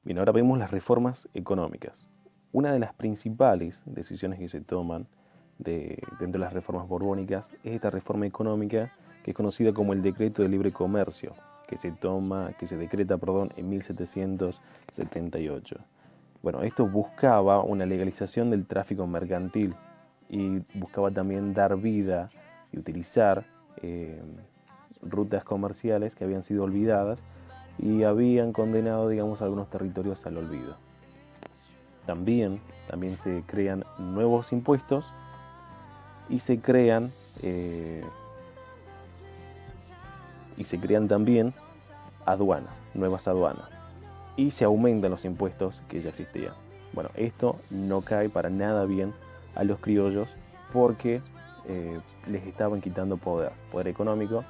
Bien, ahora vemos las reformas económicas. Una de las principales decisiones que se toman dentro de las reformas borbónicas es esta reforma económica que es conocida como el Decreto de Libre Comercio, que se decreta, en 1778. Bueno, esto buscaba una legalización del tráfico mercantil y buscaba también dar vida y utilizar rutas comerciales que habían sido olvidadas y habían condenado, digamos, algunos territorios al olvido. También se crean nuevos impuestos y se crean también aduanas, nuevas aduanas, y se aumentan los impuestos que ya existían. Bueno, esto no cae para nada bien a los criollos porque les estaban quitando poder económico,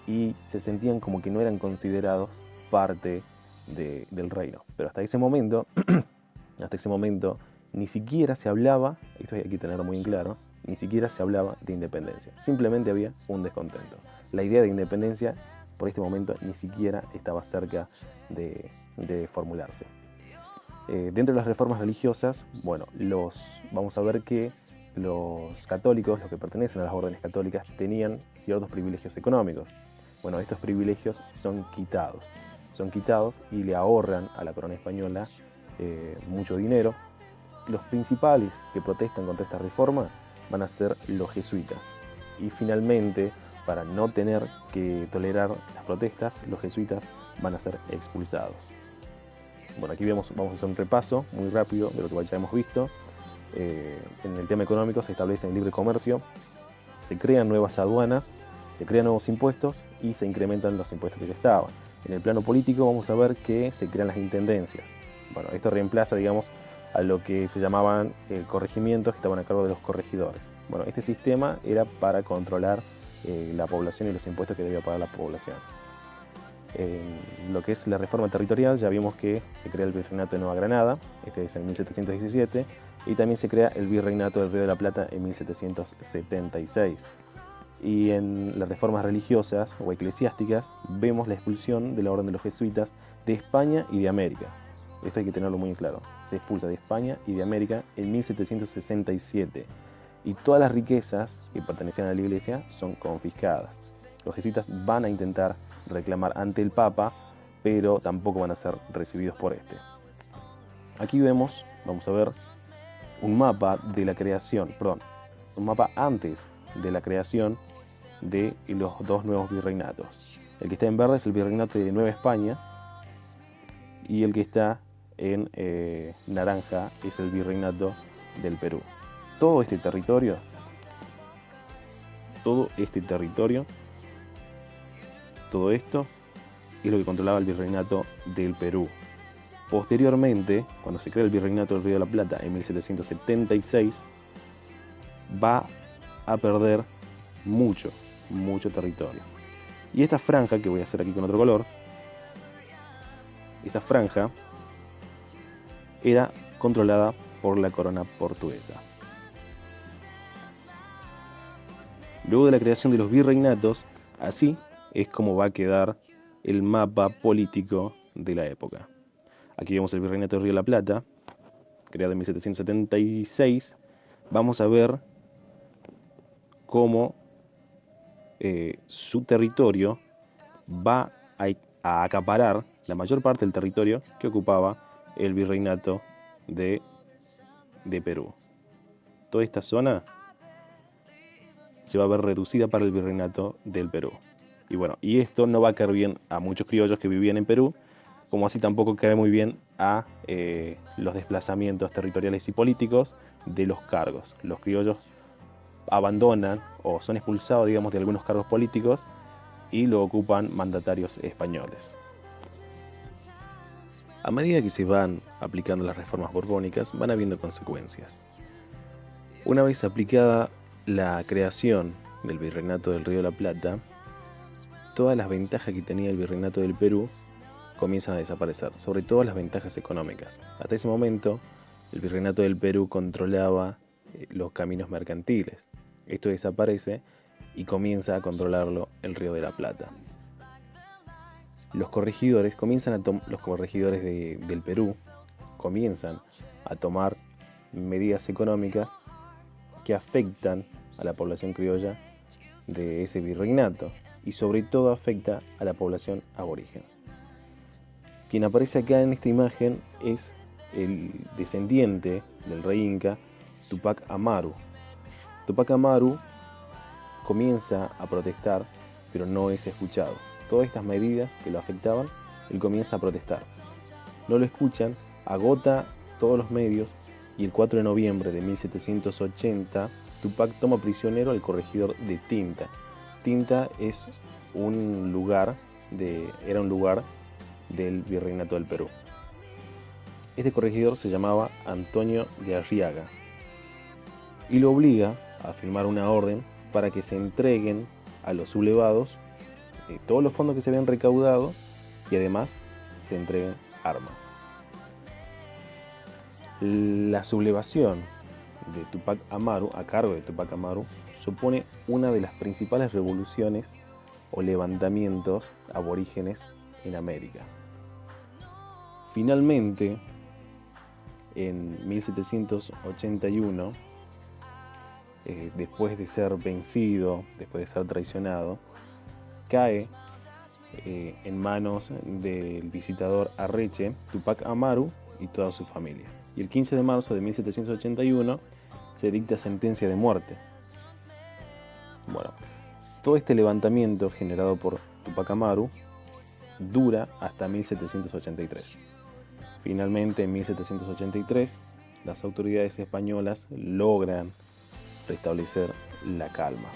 y se sentían como que no eran considerados parte del reino. Pero hasta ese momento ni siquiera se hablaba, esto hay que tenerlo muy en claro, ni siquiera se hablaba de independencia. Simplemente había un descontento. La idea de independencia por este momento ni siquiera estaba cerca de formularse. Dentro de las reformas religiosas, bueno, vamos a ver que los católicos, los que pertenecen a las órdenes católicas, tenían ciertos privilegios económicos. Bueno, estos privilegios son quitados y le ahorran a la corona española mucho dinero. Los principales que protestan contra esta reforma van a ser los jesuitas. Y finalmente, para no tener que tolerar las protestas, los jesuitas van a ser expulsados. Bueno, aquí vamos a hacer un repaso muy rápido de lo que ya hemos visto. En el tema económico se establece el libre comercio, se crean nuevas aduanas, se crean nuevos impuestos y se incrementan los impuestos que ya estaban. En el plano político vamos a ver que se crean las intendencias. Bueno, esto reemplaza, digamos, a lo que se llamaban corregimientos, que estaban a cargo de los corregidores. Bueno, este sistema era para controlar la población y los impuestos que debía pagar la población. En lo que es la reforma territorial, ya vimos que se crea el Virreinato de Nueva Granada, este es en 1717, y también se crea el Virreinato del Río de la Plata en 1776. Y en las reformas religiosas o eclesiásticas vemos la expulsión de la orden de los jesuitas de España y de América. Esto hay que tenerlo muy claro. Se expulsa de España y de América en 1767. Y todas las riquezas que pertenecían a la iglesia son confiscadas. Los jesuitas van a intentar reclamar ante el Papa, pero tampoco van a ser recibidos por este. Aquí vamos a ver un mapa de la creación, un mapa antes de la creación de los dos nuevos virreinatos. El que está en verde es el Virreinato de Nueva España y el que está en naranja es el Virreinato del Perú. Todo este territorio, todo esto es lo que controlaba el Virreinato del Perú. Posteriormente, cuando se crea el Virreinato del Río de la Plata en 1776, va a perder mucho territorio. Y esta franja, que voy a hacer aquí con otro color, esta franja era controlada por la corona portuguesa. Luego de la creación de los virreinatos, así es como va a quedar el mapa político de la época. Aquí vemos el Virreinato del Río de la Plata, creado en 1776. Vamos a ver cómo su territorio va a acaparar la mayor parte del territorio que ocupaba el Virreinato de Perú. Toda esta zona se va a ver reducida para el Virreinato del Perú. Y bueno, y esto no va a caer bien a muchos criollos que vivían en Perú, como así tampoco cae muy bien a los desplazamientos territoriales y políticos de los cargos. Los criollos abandonan o son expulsados, digamos, de algunos cargos políticos y lo ocupan mandatarios españoles. A medida que se van aplicando las reformas borbónicas, van habiendo consecuencias. Una vez aplicada la creación del Virreinato del Río de la Plata, todas las ventajas que tenía el Virreinato del Perú comienzan a desaparecer, sobre todo las ventajas económicas. Hasta ese momento, el Virreinato del Perú controlaba los caminos mercantiles. Esto desaparece y comienza a controlarlo el Río de la Plata. los corregidores del Perú comienzan a tomar medidas económicas que afectan a la población criolla de ese virreinato y sobre todo afecta a la población aborigen. Quien aparece acá en esta imagen es el descendiente del rey inca, Tupac Amaru. Tupac Amaru comienza a protestar, pero no es escuchado. Todas estas medidas que lo afectaban, él comienza a protestar. No lo escuchan, agota todos los medios y el 4 de noviembre de 1780 Tupac toma prisionero al corregidor de Tinta. Tinta es era un lugar del virreinato del Perú. Este corregidor se llamaba Antonio de Arriaga y lo obliga a firmar una orden para que se entreguen a los sublevados todos los fondos que se habían recaudado y además se entreguen armas. La sublevación de Tupac Amaru, a cargo de Tupac Amaru, supone una de las principales revoluciones o levantamientos aborígenes en América. Finalmente, en 1781, después de ser vencido, después de ser traicionado, cae en manos del visitador Arreche, Tupac Amaru y toda su familia. Y el 15 de marzo de 1781 se dicta sentencia de muerte. Bueno, todo este levantamiento generado por Tupac Amaru dura hasta 1783. Finalmente, en 1783, las autoridades españolas logran restablecer la calma.